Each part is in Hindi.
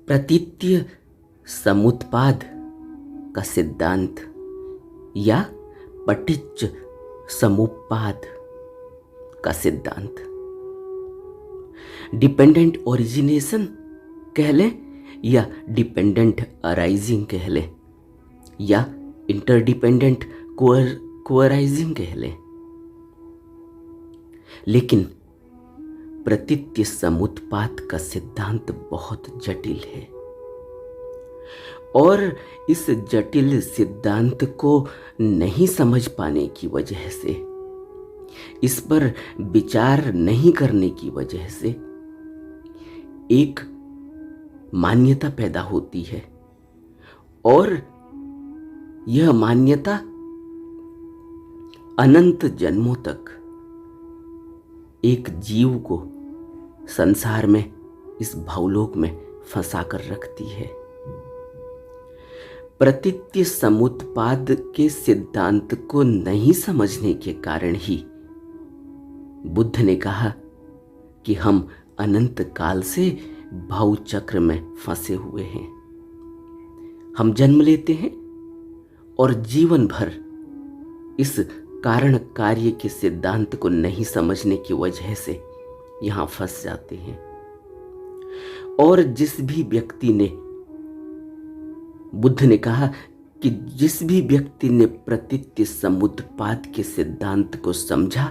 प्रतीत्य समुत्पाद का सिद्धांत या पटिच्च समुप्पाद का सिद्धांत, डिपेंडेंट ओरिजिनेशन कह लें या डिपेंडेंट अराइजिंग कह लें या इंटरडिपेंडेंट कोअराइजिंग कह लें, लेकिन प्रतीत्य समुत्पाद का सिद्धांत बहुत जटिल है और इस जटिल सिद्धांत को नहीं समझ पाने की वजह से, इस पर विचार नहीं करने की वजह से एक मान्यता पैदा होती है और यह मान्यता अनंत जन्मों तक एक जीव को संसार में, इस भवलोक में फंसा कर रखती है। प्रतीत्य समुत्पाद के सिद्धांत को नहीं समझने के कारण ही बुद्ध ने कहा कि हम अनंत काल से भव चक्र में फंसे हुए हैं। हम जन्म लेते हैं और जीवन भर इस कारण कार्य के सिद्धांत को नहीं समझने की वजह से यहां फंस जाते हैं। और जिस भी व्यक्ति ने, बुद्ध ने कहा कि जिस भी व्यक्ति ने प्रतीत्य समुत्पाद के सिद्धांत को समझा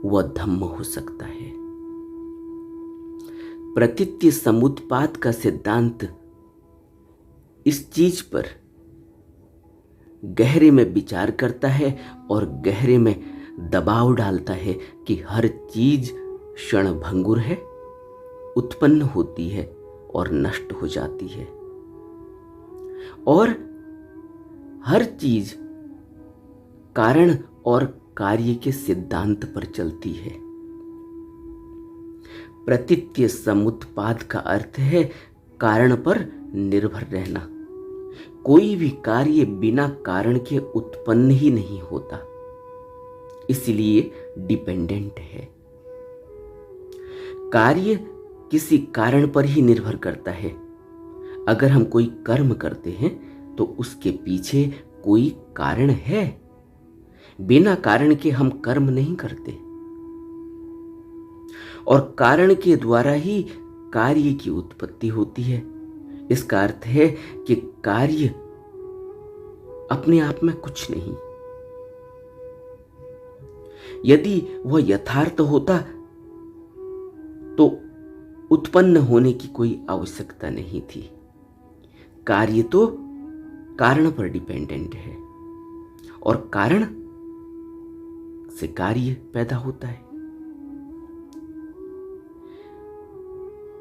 वह धम्म हो सकता है। प्रतीत्य समुत्पाद का सिद्धांत इस चीज पर गहरे में विचार करता है और गहरे में दबाव डालता है कि हर चीज क्षणभंगुर है, उत्पन्न होती है और नष्ट हो जाती है और हर चीज कारण और कार्य के सिद्धांत पर चलती है। प्रतीत्य समुत्पाद का अर्थ है कारण पर निर्भर रहना। कोई भी कार्य बिना कारण के उत्पन्न ही नहीं होता, इसलिए डिपेंडेंट है। कार्य किसी कारण पर ही निर्भर करता है। अगर हम कोई कर्म करते हैं तो उसके पीछे कोई कारण है। बिना कारण के हम कर्म नहीं करते और कारण के द्वारा ही कार्य की उत्पत्ति होती है। इसका अर्थ है कि कार्य अपने आप में कुछ नहीं। यदि वह यथार्थ होता तो उत्पन्न होने की कोई आवश्यकता नहीं थी। कार्य तो कारण पर डिपेंडेंट है और कारण से कार्य पैदा होता है।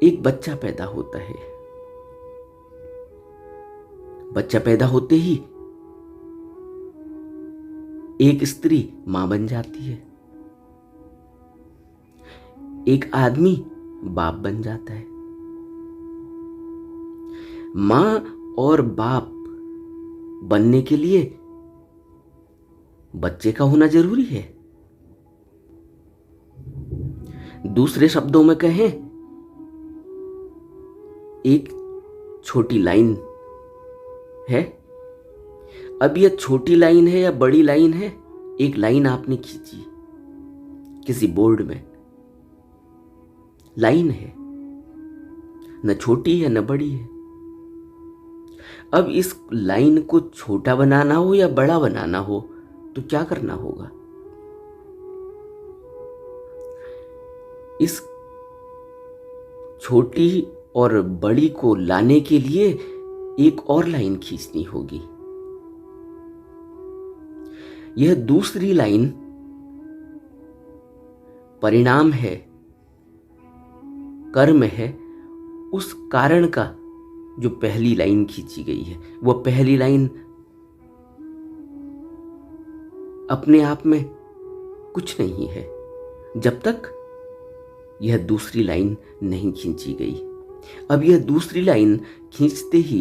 एक बच्चा पैदा होता है। बच्चा पैदा होते ही एक स्त्री मां बन जाती है, एक आदमी बाप बन जाता है। मां और बाप बनने के लिए बच्चे का होना जरूरी है। दूसरे शब्दों में कहें, एक छोटी लाइन है। अब यह छोटी लाइन है या बड़ी लाइन है? एक लाइन आपने खींची किसी बोर्ड में, लाइन है, न छोटी है न बड़ी है। अब इस लाइन को छोटा बनाना हो या बड़ा बनाना हो तो क्या करना होगा? इस छोटी और बड़ी को लाने के लिए एक और लाइन खींचनी होगी। यह दूसरी लाइन परिणाम है, कर्म है उस कारण का जो पहली लाइन खींची गई है। वह पहली लाइन अपने आप में कुछ नहीं है जब तक यह दूसरी लाइन नहीं खींची गई। अब यह दूसरी लाइन खींचते ही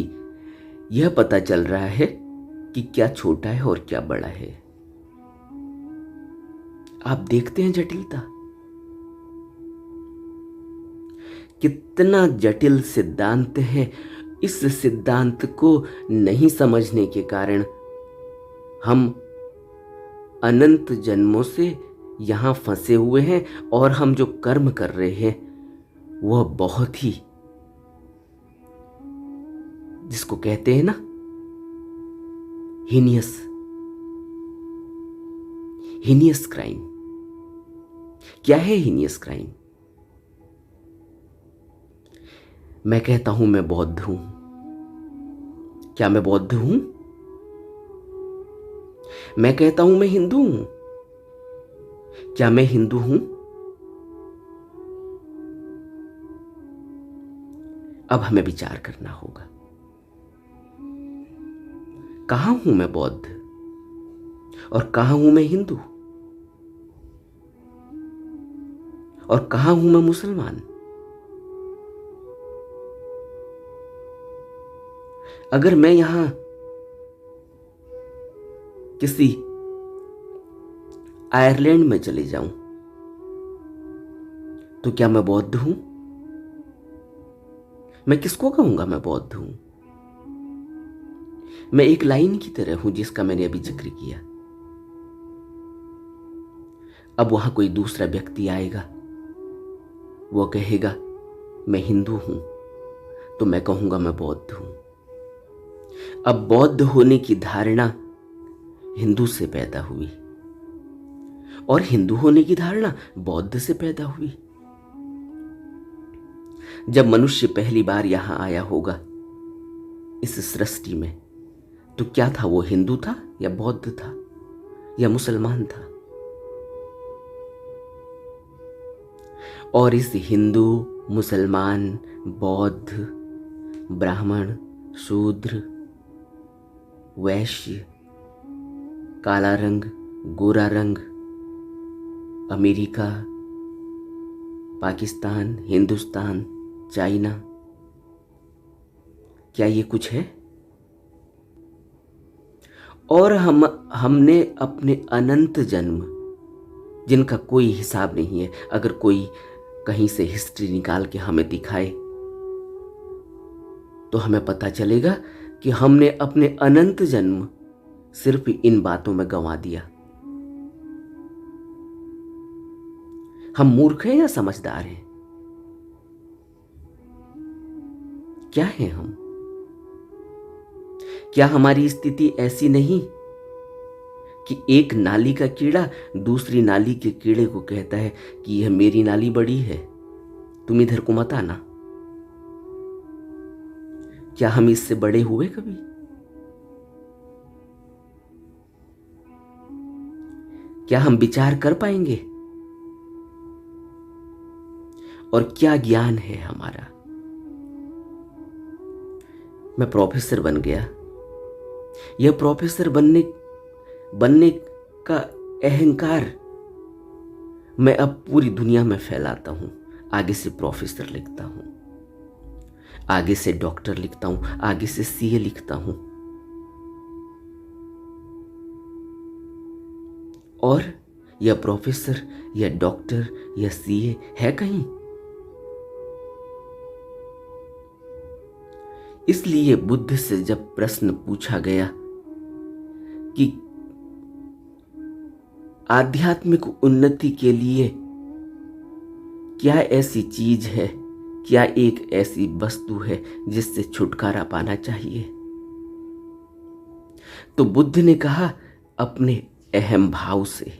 यह पता चल रहा है कि क्या छोटा है और क्या बड़ा है। आप देखते हैं जटिलता कितना जटिल सिद्धांत है। इस सिद्धांत को नहीं समझने के कारण हम अनंत जन्मों से यहाँ फंसे हुए हैं, और हम जो कर्म कर रहे हैं वह बहुत ही, जिसको कहते हैं ना, हीनियस क्राइम। क्या है हीनियस क्राइम? मैं कहता हूं मैं बौद्ध हूं। क्या मैं बौद्ध हूं? मैं कहता हूं मैं हिंदू हूं। क्या मैं हिंदू हूं? अब हमें विचार करना होगा, कहां हूं मैं बौद्ध और कहां हूं मैं हिंदू और कहां हूं मैं मुसलमान? अगर मैं यहां किसी आयरलैंड में चले जाऊं तो क्या मैं बौद्ध हूं? मैं किसको कहूंगा मैं बौद्ध हूं? मैं एक लाइन की तरह हूं जिसका मैंने अभी जिक्र किया। अब वहां कोई दूसरा व्यक्ति आएगा, वो कहेगा मैं हिंदू हूं, तो मैं कहूंगा मैं बौद्ध हूं। अब बौद्ध होने की धारणा हिंदू से पैदा हुई और हिंदू होने की धारणा बौद्ध से पैदा हुई। जब मनुष्य पहली बार यहां आया होगा इस सृष्टि में, तो क्या था? वो हिंदू था या बौद्ध था या मुसलमान था? और इस हिंदू, मुसलमान, बौद्ध, ब्राह्मण, शूद्र, वैश्य, काला रंग, गोरा रंग, अमेरिका, पाकिस्तान, हिंदुस्तान, चाइना, क्या ये कुछ है? और हमने अपने अनंत जन्म, जिनका कोई हिसाब नहीं है, अगर कोई कहीं से हिस्ट्री निकाल के हमें दिखाए तो हमें पता चलेगा कि हमने अपने अनंत जन्म सिर्फ इन बातों में गंवा दिया। हम मूर्ख हैं या समझदार हैं? क्या हैं हम? क्या हमारी स्थिति ऐसी नहीं कि एक नाली का कीड़ा दूसरी नाली के कीड़े को कहता है कि यह मेरी नाली बड़ी है, तुम इधर को मत आना? क्या हम इससे बड़े हुए कभी? क्या हम विचार कर पाएंगे? और क्या ज्ञान है हमारा? मैं प्रोफेसर बन गया। यह प्रोफेसर बनने का अहंकार मैं अब पूरी दुनिया में फैलाता हूं। आगे से प्रोफेसर लिखता हूं, आगे से डॉक्टर लिखता हूं, आगे से सीए लिखता हूं। और यह प्रोफेसर या डॉक्टर या सीए है कहीं? इसलिए बुद्ध से जब प्रश्न पूछा गया कि आध्यात्मिक उन्नति के लिए क्या ऐसी चीज है, क्या एक ऐसी वस्तु है जिससे छुटकारा पाना चाहिए, तो बुद्ध ने कहा अपने अहम भाव से।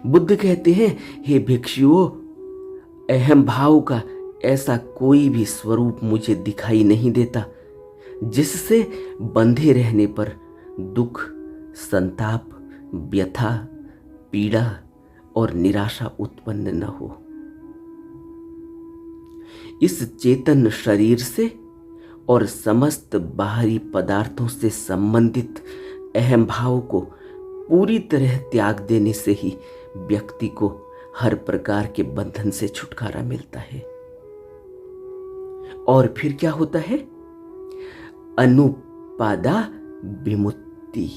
बुद्ध कहते हैं, हे भिक्षुओं, अहम भाव का ऐसा कोई भी स्वरूप मुझे दिखाई नहीं देता जिससे बंधे रहने पर दुख, संताप, व्यथा, पीड़ा और निराशा उत्पन्न न हो। इस चेतन शरीर से और समस्त बाहरी पदार्थों से संबंधित अहम भाव को पूरी तरह त्याग देने से ही व्यक्ति को हर प्रकार के बंधन से छुटकारा मिलता है। और फिर क्या होता है? अनुपादा विमुक्ति,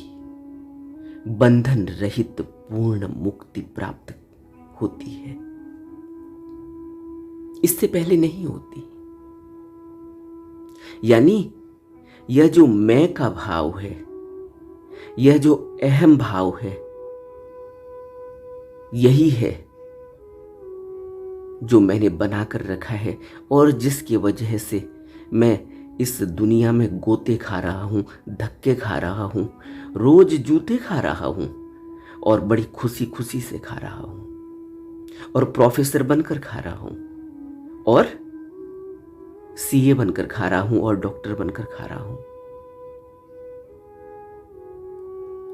बंधन रहित पूर्ण मुक्ति प्राप्त होती है। इससे पहले नहीं होती। यानी यह जो मैं का भाव है, यह जो अहम भाव है, यही है जो मैंने बनाकर रखा है और जिसकी वजह से मैं इस दुनिया में गोते खा रहा हूं, धक्के खा रहा हूं, रोज जूते खा रहा हूं और बड़ी खुशी खुशी से खा रहा हूं और प्रोफेसर बनकर खा रहा हूं और सीए बनकर खा रहा हूं और डॉक्टर बनकर खा रहा हूं।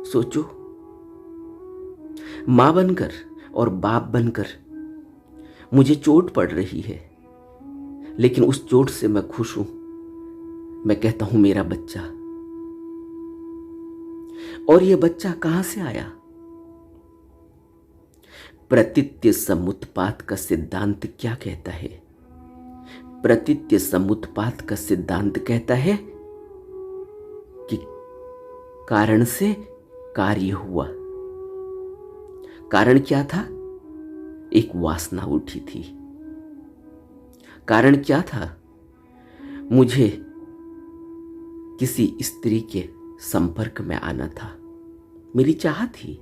सोचो, मां बनकर और बाप बनकर मुझे चोट पड़ रही है, लेकिन उस चोट से मैं खुश हूं। मैं कहता हूं मेरा बच्चा। और यह बच्चा कहां से आया? प्रतीत्य समुत्पात का सिद्धांत क्या कहता है? प्रतीत्य समुत्पात का सिद्धांत कहता है कि कारण से कार्य हुआ। कारण क्या था? एक वासना उठी थी। कारण क्या था? मुझे किसी स्त्री के संपर्क में आना था, मेरी चाह थी।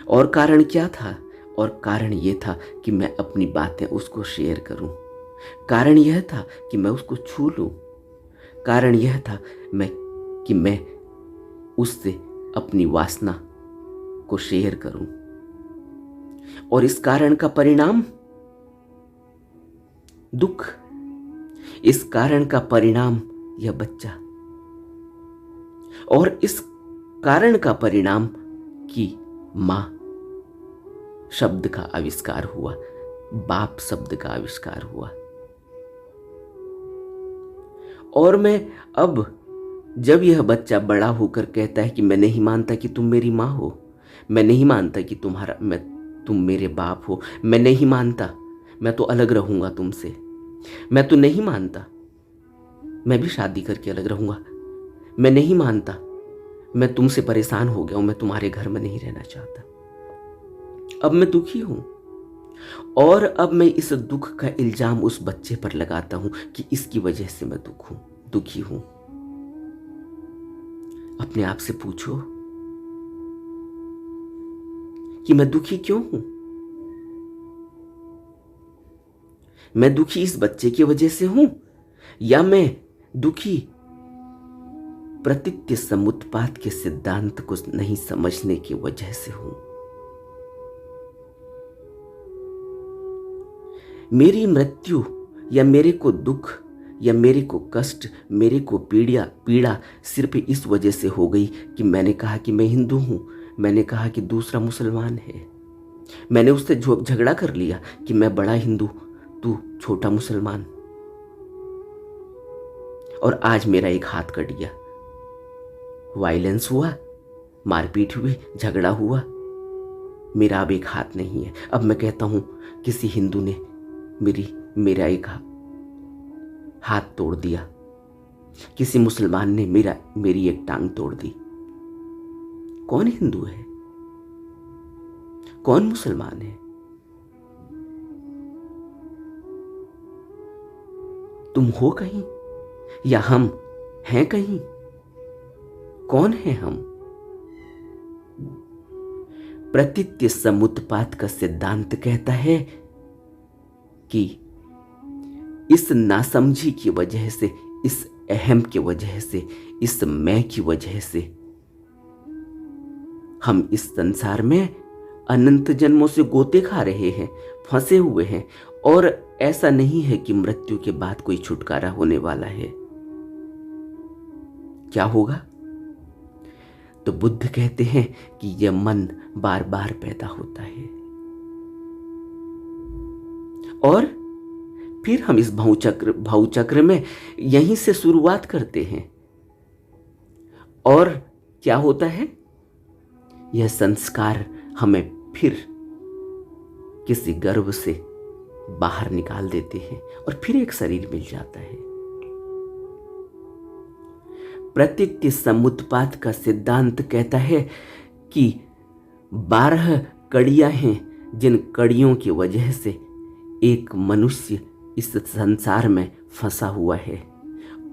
और कारण क्या था? और कारण यह था कि मैं अपनी बातें उसको शेयर करूं। कारण यह था कि मैं उसको छू लूं। कारण यह था कि मैं उससे अपनी वासना को शेयर करूं। और इस कारण का परिणाम दुख, इस कारण का परिणाम यह बच्चा, और इस कारण का परिणाम कि मां शब्द का आविष्कार हुआ, बाप शब्द का आविष्कार हुआ। और मैं अब जब यह बच्चा बड़ा होकर कहता है कि मैं नहीं मानता कि तुम मेरी मां हो, मैं नहीं मानता कि तुम मेरे बाप हो, मैं नहीं मानता, मैं तो अलग रहूंगा तुमसे, मैं तो नहीं मानता, मैं भी शादी करके अलग रहूंगा, मैं नहीं मानता, मैं तुमसे परेशान हो गया हूं, मैं तुम्हारे घर में नहीं रहना चाहता। अब मैं दुखी हूं और अब मैं इस दुख का इल्जाम उस बच्चे पर लगाता हूं कि इसकी वजह से मैं दुखी हूं। अपने आप से पूछो कि मैं दुखी क्यों हूं? मैं दुखी इस बच्चे की वजह से हूं या मैं दुखी प्रतीत्य समुत्पात के सिद्धांत को नहीं समझने की वजह से हूं? मेरी मृत्यु या मेरे को दुख या मेरे को कष्ट, मेरे को पीड़ा सिर्फ इस वजह से हो गई कि मैंने कहा कि मैं हिंदू हूं, मैंने कहा कि दूसरा मुसलमान है, मैंने उससे झगड़ा कर लिया कि मैं बड़ा हिंदू, तू छोटा मुसलमान, और आज मेरा एक हाथ कट गया, वायलेंस हुआ, मारपीट हुई, झगड़ा हुआ, मेरा अब एक हाथ नहीं है। अब मैं कहता हूं किसी हिंदू ने मेरा एक हाथ तोड़ दिया, किसी मुसलमान ने मेरी एक टांग तोड़ दी। कौन हिंदू है? कौन मुसलमान है? तुम हो कहीं या हम हैं कहीं? कौन है हम? प्रतीत्य समुत्पात का सिद्धांत कहता है कि इस नासमझी की वजह से, इस अहम की वजह से, इस मैं की वजह से हम इस संसार में अनंत जन्मों से गोते खा रहे हैं, फंसे हुए हैं, और ऐसा नहीं है कि मृत्यु के बाद कोई छुटकारा होने वाला है। क्या होगा? तो बुद्ध कहते हैं कि यह मन बार बार पैदा होता है और फिर हम इस भावचक्र में यहीं से शुरुआत करते हैं। और क्या होता है? यह संस्कार हमें फिर किसी गर्भ से बाहर निकाल देते हैं और फिर एक शरीर मिल जाता है। प्रतीत्य समुत्पात का सिद्धांत कहता है कि 12 कड़ियां हैं, जिन कड़ियों की वजह से एक मनुष्य इस संसार में फंसा हुआ है,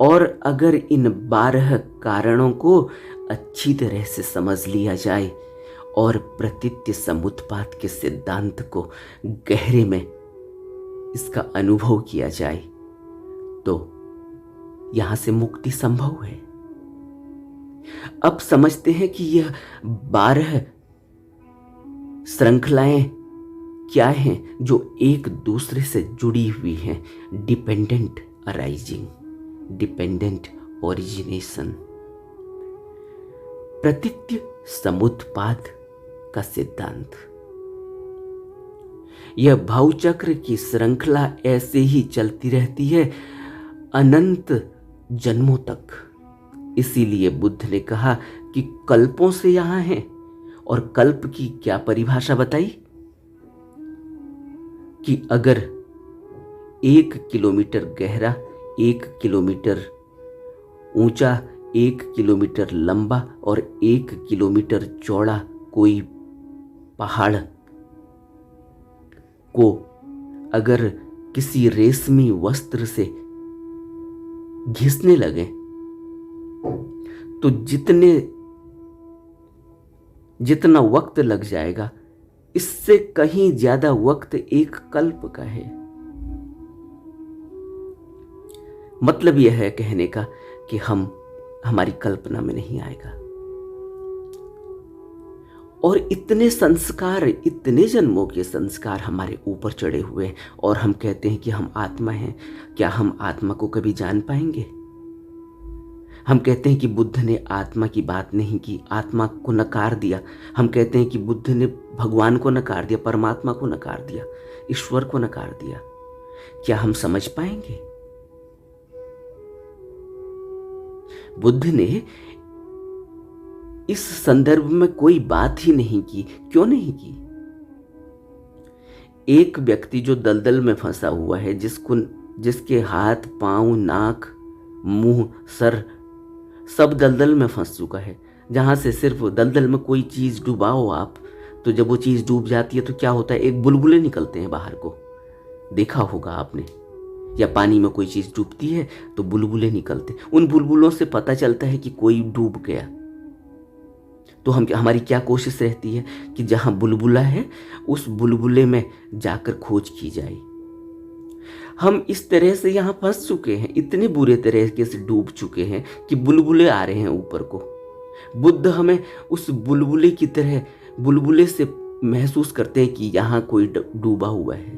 और अगर इन 12 कारणों को अच्छी तरह से समझ लिया जाए और प्रतीत्य समुत्पाद के सिद्धांत को गहरे में इसका अनुभव किया जाए तो यहां से मुक्ति संभव है। अब समझते हैं कि यह 12 श्रृंखलाएं क्या हैं जो एक दूसरे से जुड़ी हुई हैं। डिपेंडेंट अराइजिंग, डिपेंडेंट ओरिजिनेशन, प्रतीत्य समुत्पाद का सिद्धांत। यह भावचक्र की श्रृंखला ऐसे ही चलती रहती है अनंत जन्मों तक। इसीलिए बुद्ध ने कहा कि कल्पों से यहां हैं। और कल्प की क्या परिभाषा बताई कि अगर 1 किलोमीटर गहरा, 1 किलोमीटर ऊंचा, 1 किलोमीटर लंबा और 1 किलोमीटर चौड़ा कोई पहाड़ को अगर किसी रेशमी वस्त्र से घिसने लगे तो जितना वक्त लग जाएगा इससे कहीं ज्यादा वक्त एक कल्प का है। मतलब यह है कहने का कि हमारी कल्पना में नहीं आएगा। और इतने संस्कार, इतने जन्मों के संस्कार हमारे ऊपर चढ़े हुए हैं और हम कहते हैं कि हम आत्मा हैं। क्या हम आत्मा को कभी जान पाएंगे? हम कहते हैं कि बुद्ध ने आत्मा की बात नहीं की, आत्मा को नकार दिया। हम कहते हैं कि बुद्ध ने भगवान को नकार दिया, परमात्मा को नकार दिया, ईश्वर को नकार दिया। क्या हम समझ पाएंगे? बुद्ध ने इस संदर्भ में कोई बात ही नहीं की। क्यों नहीं की? एक व्यक्ति जो दलदल में फंसा हुआ है, जिसके हाथ, पांव, नाक, मुंह, सर सब दलदल में फंस चुका है, जहां से सिर्फ दलदल में कोई चीज डुबाओ आप, तो जब वो चीज डूब जाती है तो क्या होता है, एक बुलबुले निकलते हैं बाहर को। देखा होगा आपने, या पानी में कोई चीज डूबती है तो बुलबुले निकलते, उन बुलबुलों से पता चलता है कि कोई डूब गया। तो हमारी क्या कोशिश रहती है कि जहां बुलबुला है उस बुलबुले में जाकर खोज की जाए। हम इस तरह से यहां फंस चुके हैं, इतने बुरे तरीके से डूब चुके हैं कि बुलबुले आ रहे हैं ऊपर को। बुद्ध हमें उस बुलबुले की तरह, बुलबुले से महसूस करते हैं कि यहां कोई डूबा हुआ है,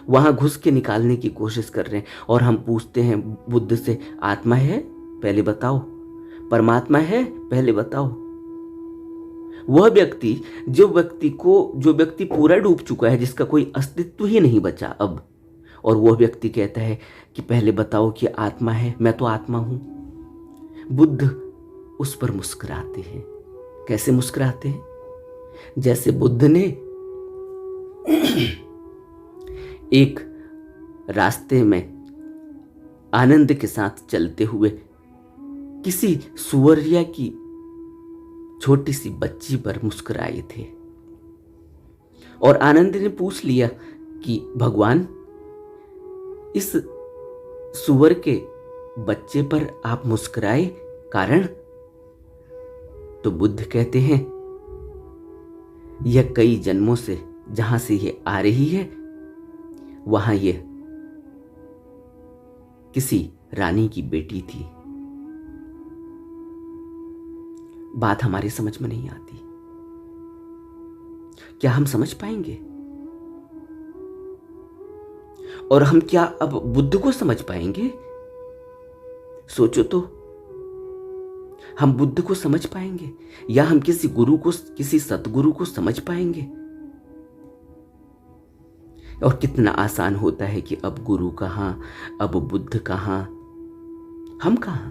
वहां घुस के निकालने की कोशिश कर रहे हैं। और हम पूछते हैं बुद्ध से, आत्मा है पहले बताओ, परमात्मा है पहले बताओ। वह व्यक्ति जो व्यक्ति पूरा डूब चुका है, जिसका कोई अस्तित्व ही नहीं बचा अब, और वह व्यक्ति कहता है कि पहले बताओ कि आत्मा है, मैं तो आत्मा हूं। बुद्ध उस पर मुस्कुराते हैं। कैसे मुस्कुराते हैं? जैसे बुद्ध ने एक रास्ते में आनंद के साथ चलते हुए किसी सुअरिया की छोटी सी बच्ची पर मुस्कुराए थे, और आनंद ने पूछ लिया कि भगवान, इस सुअर के बच्चे पर आप मुस्कुराए, कारण? तो बुद्ध कहते हैं, यह कई जन्मों से जहां से यह आ रही है वहां यह किसी रानी की बेटी थी। बात हमारी समझ में नहीं आती। क्या हम समझ पाएंगे? और हम क्या अब बुद्ध को समझ पाएंगे? सोचो तो, हम बुद्ध को समझ पाएंगे या हम किसी गुरु को, किसी सतगुरु को समझ पाएंगे? और कितना आसान होता है कि अब गुरु कहां, अब बुद्ध कहां, हम कहां?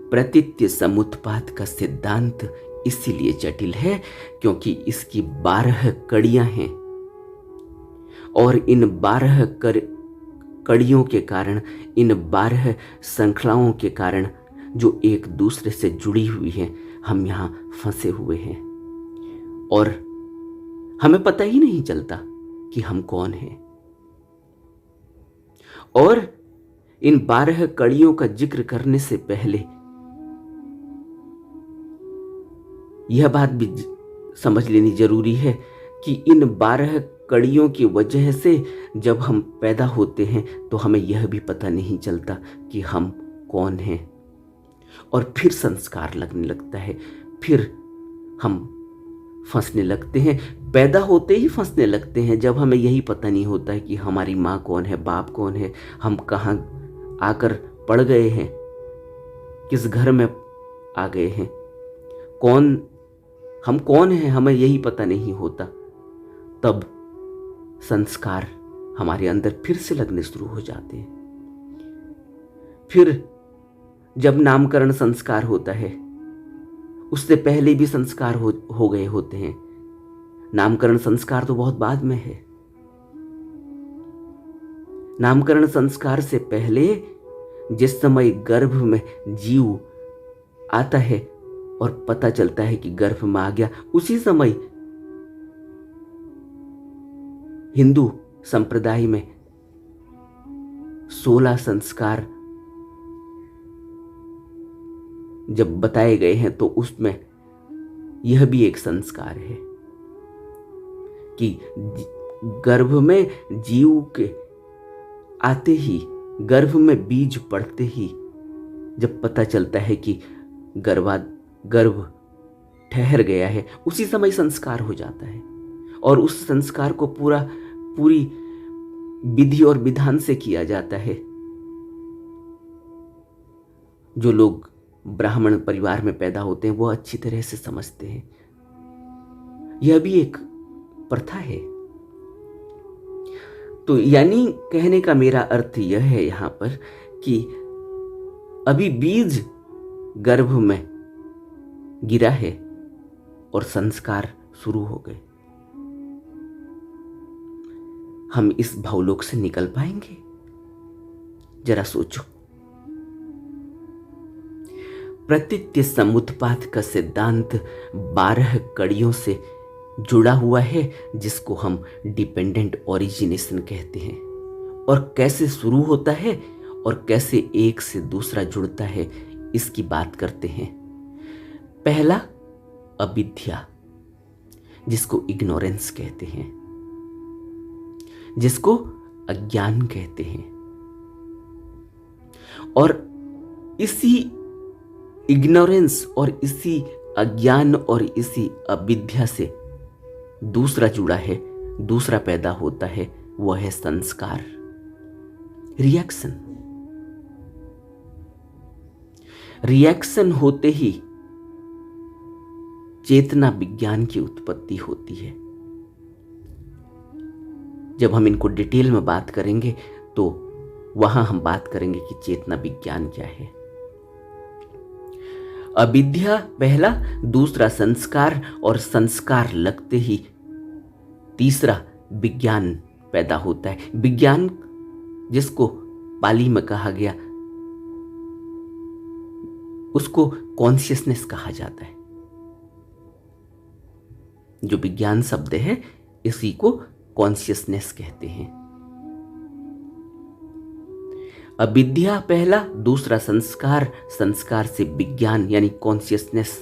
प्रतीत्य समुत्पाद का सिद्धांत इसीलिए जटिल है क्योंकि इसकी 12 कड़ियां हैं, और इन 12 कड़ियों के कारण, इन 12 श्रृंखलाओं के कारण जो एक दूसरे से जुड़ी हुई हैं, हम यहाँ फंसे हुए हैं। और हमें पता ही नहीं चलता कि हम कौन हैं। और इन 12 कड़ियों का जिक्र करने से पहले यह बात भी समझ लेनी जरूरी है कि इन 12 कड़ियों की वजह से जब हम पैदा होते हैं तो हमें यह भी पता नहीं चलता कि हम कौन हैं, और फिर संस्कार लगने लगता है, फिर हम फंसने लगते हैं, पैदा होते ही फंसने लगते हैं जब हमें यही पता नहीं होता है कि हमारी माँ कौन है, बाप कौन है, हम कहाँ आकर पड़ गए हैं, किस घर में आ गए हैं, हम कौन हैं, हमें यही पता नहीं होता। तब संस्कार हमारे अंदर फिर से लगने शुरू हो जाते हैं। फिर जब नामकरण संस्कार होता है, उससे पहले भी संस्कार हो गए होते हैं। नामकरण संस्कार तो बहुत बाद में है। नामकरण संस्कार से पहले जिस समय गर्भ में जीव आता है और पता चलता है कि गर्भ में आ गया, उसी समय हिंदू संप्रदाय में 16 संस्कार जब बताए गए हैं तो उसमें यह भी एक संस्कार है कि गर्भ में जीव के आते ही, गर्भ में बीज पड़ते ही जब पता चलता है कि गर्भ ठहर गया है, उसी समय संस्कार हो जाता है। और उस संस्कार को पूरी विधि और विधान से किया जाता है। जो लोग ब्राह्मण परिवार में पैदा होते हैं वो अच्छी तरह से समझते हैं। यह भी एक प्रथा है। तो यानी कहने का मेरा अर्थ यह है यहां पर कि अभी बीज गर्भ में गिरा है और संस्कार शुरू हो गए। हम इस भवलोक से निकल पाएंगे? जरा सोचो। प्रतीत्य समुत्पात का सिद्धांत 12 कड़ियों से जुड़ा हुआ है, जिसको हम डिपेंडेंट ओरिजिनेशन कहते हैं। और कैसे शुरू होता है और कैसे एक से दूसरा जुड़ता है, इसकी बात करते हैं। पहला अविद्या, जिसको इग्नोरेंस कहते हैं, जिसको अज्ञान कहते हैं। और इसी इग्नोरेंस और इसी अज्ञान और इसी अविद्या से दूसरा जुड़ा है, दूसरा पैदा होता है, वह है संस्कार, रिएक्शन। रिएक्शन होते ही चेतना विज्ञान की उत्पत्ति होती है। जब हम इनको डिटेल में बात करेंगे तो वहां हम बात करेंगे कि चेतना विज्ञान क्या है। अविद्या पहला, दूसरा संस्कार, और संस्कार लगते ही तीसरा विज्ञान पैदा होता है। विज्ञान जिसको पाली में कहा गया, उसको कॉन्शियसनेस कहा जाता है। जो विज्ञान शब्द है इसी को कॉन्शियसनेस कहते हैं। अविद्या पहला, दूसरा संस्कार, संस्कार से विज्ञान यानी कॉन्शियसनेस,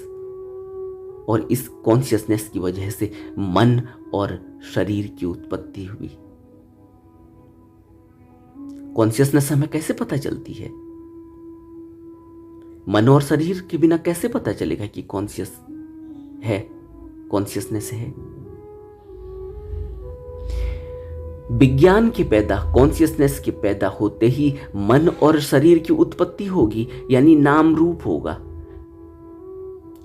और इस कॉन्शियसनेस की वजह से मन और शरीर की उत्पत्ति हुई। कॉन्शियसनेस हमें कैसे पता चलती है? मन और शरीर के बिना कैसे पता चलेगा कि कॉन्शियस है, कॉन्शियसनेस है? विज्ञान के पैदा, कॉन्शियसनेस के पैदा होते ही मन और शरीर की उत्पत्ति होगी, यानी नाम रूप होगा।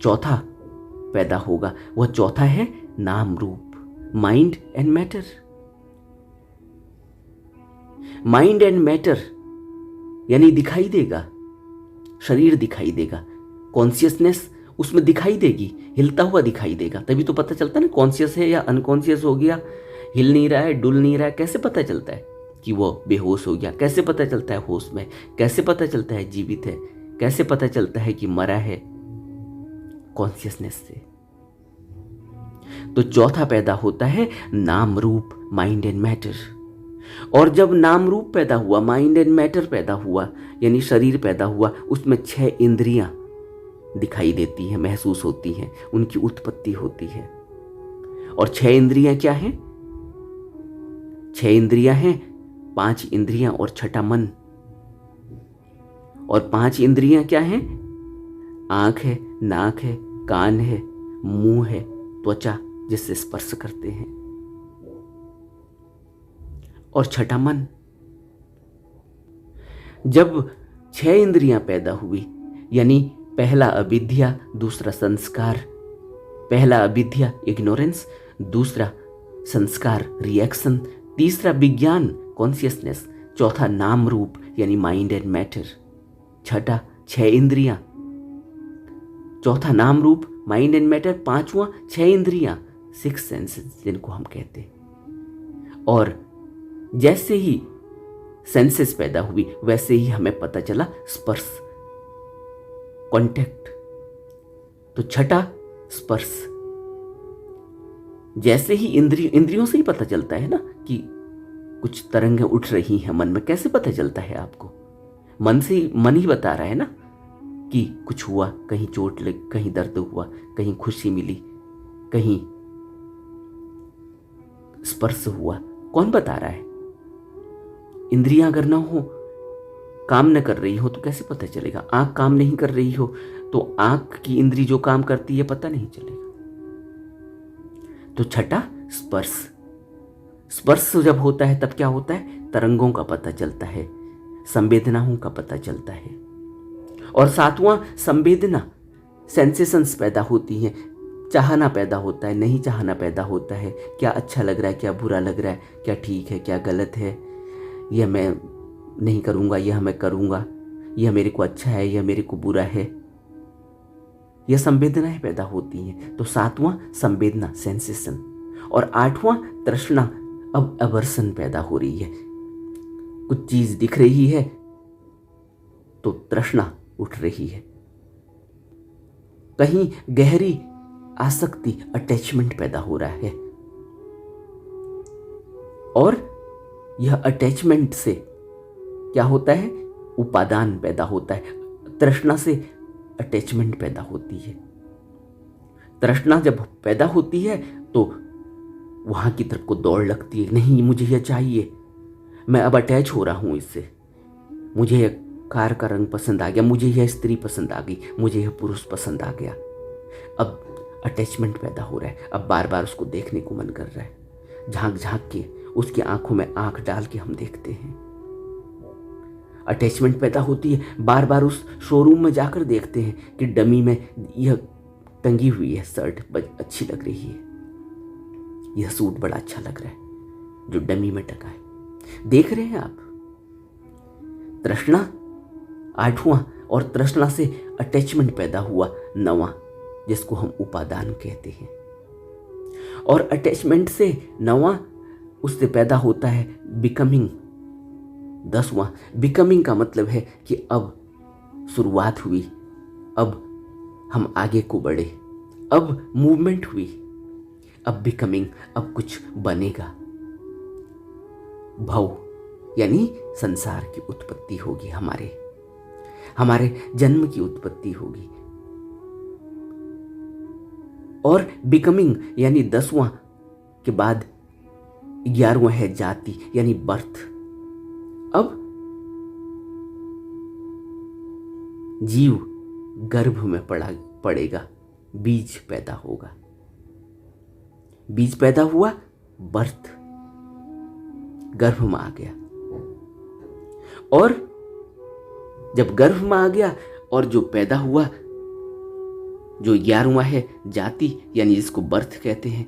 चौथा पैदा होगा, वह चौथा है नाम रूप, mind and matter. Mind and matter यानी दिखाई देगा, शरीर दिखाई देगा, कॉन्शियसनेस उसमें दिखाई देगी, हिलता हुआ दिखाई देगा। तभी तो पता चलता है ना कॉन्शियस है या अनकॉन्शियस हो गया, हिल नहीं रहा है, डुल नहीं रहा है। कैसे पता चलता है कि वो बेहोश हो गया? कैसे पता चलता है होश में? कैसे पता चलता है जीवित है? कैसे पता चलता है कि मरा है? कॉन्शियसनेस से। तो चौथा पैदा होता है नाम रूप, माइंड एंड मैटर। और जब नाम रूप पैदा हुआ, माइंड एंड मैटर पैदा हुआ, यानी शरीर पैदा हुआ, उसमें 6 इंद्रियां दिखाई देती हैं, महसूस होती हैं, उनकी उत्पत्ति होती है। और 6 इंद्रियां क्या हैं? 6 इंद्रियां हैं, 5 इंद्रियां और छठा मन। और 5 इंद्रियां क्या हैं? आंख है, नाक है, कान है, मुंह है, त्वचा जिससे स्पर्श करते हैं, और छठा मन। जब 6 इंद्रियां पैदा हुई, यानी पहला अविद्या, दूसरा संस्कार, पहला अविद्या इग्नोरेंस, दूसरा संस्कार रिएक्शन, तीसरा विज्ञान कॉन्शियसनेस, चौथा नाम रूप यानी माइंड एंड मैटर, छठा 6 इंद्रियां, चौथा नाम रूप माइंड एंड मैटर, पांचवा 6 इंद्रियां, 6 सेंसेस जिनको हम कहते हैं। और जैसे ही सेंसेस पैदा हुई वैसे ही हमें पता चला स्पर्श, कॉन्टैक्ट। तो छठा स्पर्श, जैसे ही इंद्रियों से ही पता चलता है ना कि कुछ तरंगें उठ रही हैं मन में। कैसे पता चलता है आपको? मन ही बता रहा है ना कि कुछ हुआ, कहीं चोट लग, कहीं दर्द हुआ, कहीं खुशी मिली, कहीं स्पर्श हुआ। कौन बता रहा है? इंद्रियां अगर ना हो, काम न कर रही हो तो कैसे पता चलेगा? आंख काम नहीं कर रही हो तो आंख की इंद्री जो काम करती है पता नहीं चलेगा। तो छठा स्पर्श, स्पर्श जब होता है तब क्या होता है? तरंगों का पता चलता है, संवेदनाओं का पता चलता है। और सातवां संवेदना, सेंसेशंस पैदा होती हैं, चाहना पैदा होता है, नहीं चाहना पैदा होता है, क्या अच्छा लग रहा है, क्या बुरा लग रहा है, क्या ठीक है, क्या गलत है, यह मैं नहीं करूँगा, यह मैं करूँगा, यह मेरे को अच्छा है, यह मेरे को बुरा है, यह संवेदनाएं पैदा होती हैं। तो सातवां संवेदना, सेंसेशन। और आठवां तृष्णा, अब अवर्सन पैदा हो रही है, कुछ चीज दिख रही है तो तृष्णा उठ रही है, कहीं गहरी आसक्ति, अटैचमेंट पैदा हो रहा है। और यह अटैचमेंट से क्या होता है? उपादान पैदा होता है। तृष्णा से अटैचमेंट पैदा होती है। तृष्णा जब पैदा होती है तो वहां की तरफ को दौड़ लगती है, नहीं मुझे यह चाहिए, मैं अब अटैच हो रहा हूं इससे, मुझे यह कार का रंग पसंद आ गया, मुझे यह स्त्री पसंद आ गई, मुझे यह पुरुष पसंद आ गया। अब अटैचमेंट पैदा हो रहा है, अब बार बार उसको देखने को मन कर रहा है, झांक झांक के उसकी आंखों में आंख डाल के हम देखते हैं। अटैचमेंट पैदा होती है, बार बार उस शोरूम में जाकर देखते हैं कि डमी में यह टंगी हुई है शर्ट अच्छी लग रही है, यह सूट बड़ा अच्छा लग रहा है जो डमी में टका है। देख रहे हैं आप? तृष्णा आठवां, और तृष्णा से अटैचमेंट पैदा हुआ नवां, जिसको हम उपादान कहते हैं। और अटैचमेंट से नवां, उससे पैदा होता है बिकमिंग, 10वां। बिकमिंग का मतलब है कि अब शुरुआत हुई, अब हम आगे को बढ़े, अब मूवमेंट हुई, अब बिकमिंग, अब कुछ बनेगा। भव यानी संसार की उत्पत्ति होगी, हमारे जन्म की उत्पत्ति होगी। और बिकमिंग यानी 10वां के बाद 11वां है जाति यानी बर्थ। अब जीव गर्भ में पड़ेगा, बीज पैदा होगा, बीज पैदा हुआ, बर्थ, गर्भ में आ गया। और जब गर्भ में आ गया और जो पैदा हुआ, जो 11वां है जाति यानी जिसको बर्थ कहते हैं,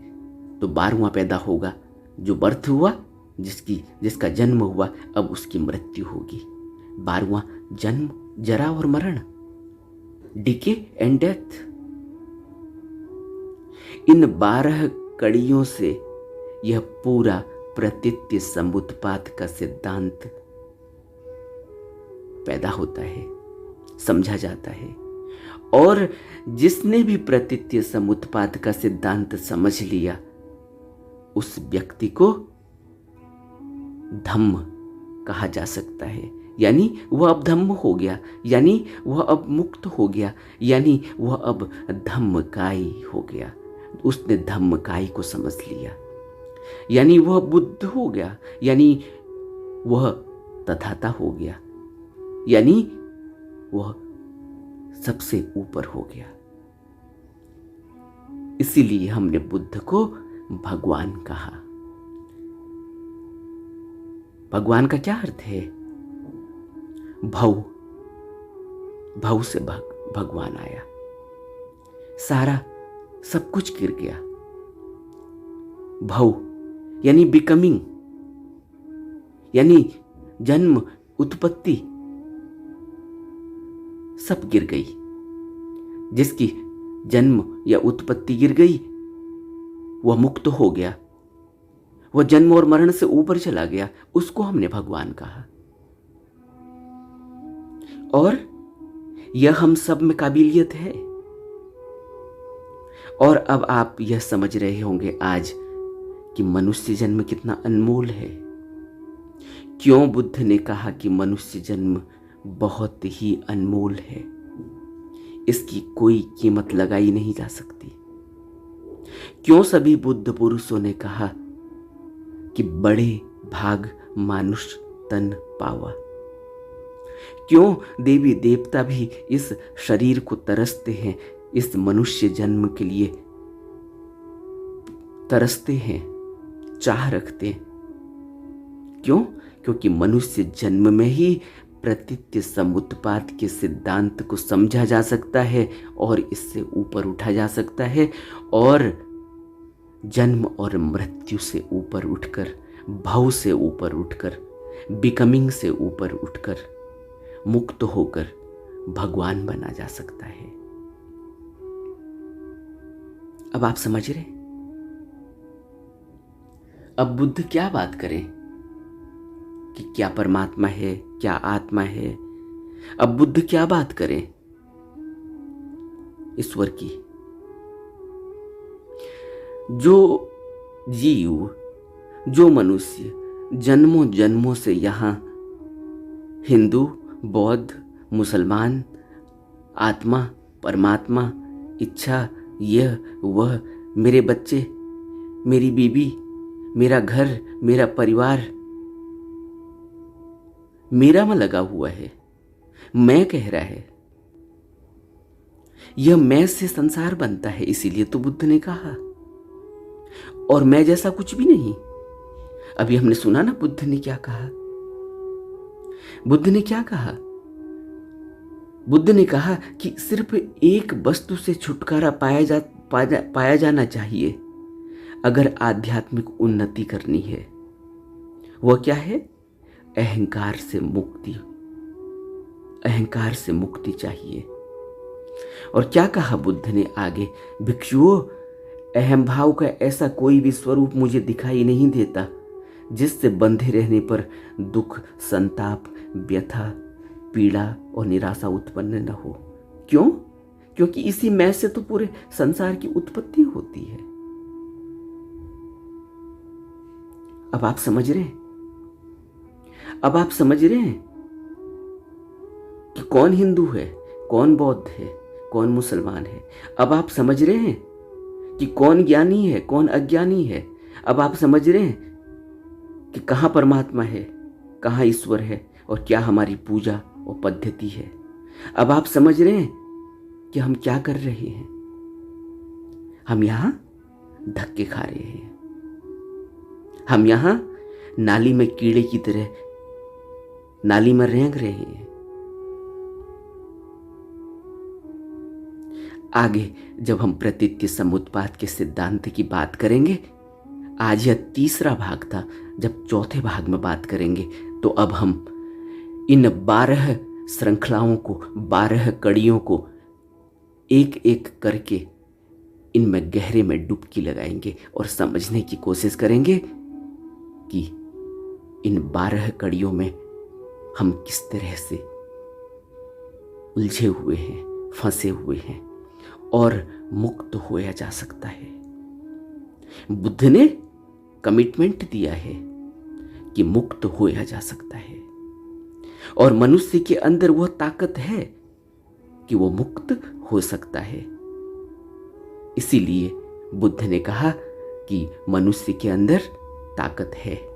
तो 12वां पैदा होगा, जो बर्थ हुआ, जिसका जन्म हुआ, अब उसकी मृत्यु होगी। 12वां जन्म, जरा और मरण, डिके एंड डेथ। इन 12 कड़ियों से यह पूरा प्रतीत्य समुत्पात का सिद्धांत पैदा होता है, समझा जाता है। और जिसने भी प्रतीत्य समुत्पाद का सिद्धांत समझ लिया उस व्यक्ति को धम्म कहा जा सकता है। यानी वह अब धम्म हो गया, यानी वह अब मुक्त हो गया, यानी वह अब धम्मकाई हो गया। उसने धम्मकाई को समझ लिया, यानी वह बुद्ध हो गया, यानी वह तथाता हो गया, यानी वह सबसे ऊपर हो गया। इसीलिए हमने बुद्ध को भगवान कहा। भगवान का क्या अर्थ है? भव, भव से भगवान आया, सारा सब कुछ गिर गया। भव यानी बिकमिंग, यानी जन्म, उत्पत्ति सब गिर गई। जिसकी जन्म या उत्पत्ति गिर गई वह मुक्त हो गया, वह जन्म और मरण से ऊपर चला गया, उसको हमने भगवान कहा। और यह हम सब में काबिलियत है। और अब आप यह समझ रहे होंगे आज कि मनुष्य जन्म कितना अनमोल है। क्यों बुद्ध ने कहा कि मनुष्य जन्म बहुत ही अनमोल है, इसकी कोई कीमत लगाई नहीं जा सकती। क्यों सभी बुद्ध पुरुषों ने कहा कि बड़े भाग मानुष तन पावा। क्यों देवी देवता भी इस शरीर को तरसते हैं, इस मनुष्य जन्म के लिए तरसते हैं, चाह रखते हैं। क्यों? क्योंकि मनुष्य जन्म में ही प्रतीत्य समुत्पाद के सिद्धांत को समझा जा सकता है और इससे ऊपर उठा जा सकता है, और जन्म और मृत्यु से ऊपर उठकर, भव से ऊपर उठकर, बिकमिंग से ऊपर उठकर, मुक्त होकर भगवान बना जा सकता है। अब आप समझ रहे? अब बुद्ध क्या बात करें कि क्या परमात्मा है, क्या आत्मा है। अब बुद्ध क्या बात करें ईश्वर की। जो जीव, जो मनुष्य जन्मों जन्मों से यहां हिंदू, बौद्ध, मुसलमान, आत्मा, परमात्मा, इच्छा, यह वह, मेरे बच्चे, मेरी बीवी, मेरा घर, मेरा परिवार, मेरा में लगा हुआ है, मैं कह रहा है। यह मैं से संसार बनता है, इसीलिए तो बुद्ध ने कहा। और मैं जैसा कुछ भी नहीं। अभी हमने सुना ना बुद्ध ने क्या कहा। बुद्ध ने क्या कहा? बुद्ध ने कहा कि सिर्फ एक वस्तु से छुटकारा पाया जाना चाहिए अगर आध्यात्मिक उन्नति करनी है। वह क्या है? अहंकार से मुक्ति। अहंकार से मुक्ति चाहिए। और क्या कहा बुद्ध ने आगे? भिक्षुओं, अहम भाव का ऐसा कोई भी स्वरूप मुझे दिखाई नहीं देता जिससे बंधे रहने पर दुख, संताप, व्यथा, पीड़ा और निराशा उत्पन्न न हो। क्यों? क्योंकि इसी मैं से तो पूरे संसार की उत्पत्ति होती है। अब आप समझ रहे हैं? अब आप समझ रहे हैं कि कौन हिंदू है, कौन बौद्ध है, कौन मुसलमान है। अब आप समझ रहे हैं कि कौन ज्ञानी है, कौन अज्ञानी है। अब आप समझ रहे हैं कि कहाँ परमात्मा है, कहाँ ईश्वर है, और क्या हमारी पूजा और पद्धति है। अब आप समझ रहे हैं कि हम क्या कर रहे हैं। हम यहां धक्के खा रहे हैं। हम यहां नाली में कीड़े की तरह नाली में रेंग रहे हैं। आगे जब हम प्रतीत्य समुत्पाद के सिद्धांत की बात करेंगे, आज यह तीसरा भाग था, जब चौथे भाग में बात करेंगे तो अब हम इन 12 श्रृंखलाओं को, 12 कड़ियों को एक एक करके इनमें गहरे में डुबकी लगाएंगे और समझने की कोशिश करेंगे कि इन 12 कड़ियों में हम किस तरह से उलझे हुए हैं, फंसे हुए हैं और मुक्त होया जा सकता है। बुद्ध ने कमिटमेंट दिया है कि मुक्त होया जा सकता है और मनुष्य के अंदर वह ताकत है कि वो मुक्त हो सकता है। इसीलिए बुद्ध ने कहा कि मनुष्य के अंदर ताकत है।